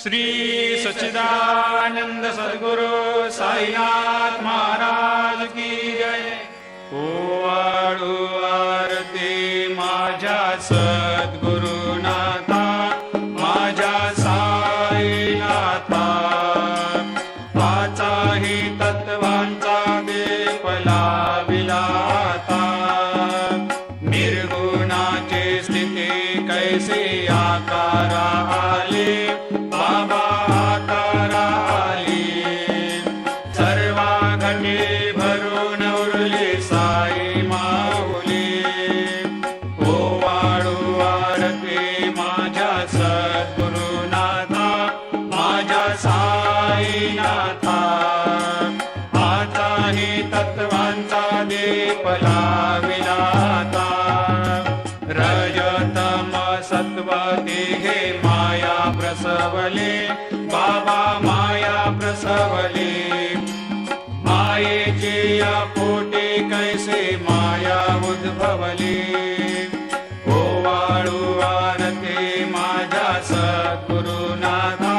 श्री सच्चिदानंद सद्गुरु साईनाथ महाराज की जय। ओवाळू आरती माझ्या सद्गुरुनाथा, माझ्या साईनाथा, पाचाही तत्वांचा दीप लाविला आता। निर्गुणाची स्थिती कैसे आकारा आले, बाबा आकारा आली। सर्वा घटे भरून उरली साई माऊली। ओवाळू आरती माझ्या सद्गुरुनाथा, माझ्या साईनाथा, आताही तत्वांचा दीप लाविला आता। रजतम सत्व तिघे माया प्रसवले, बाबा माया प्रसवले। मायेची या पोटी कैसे माया उद्भवली। ओवाळू आरती माझ्या सद्गुरुनाथा,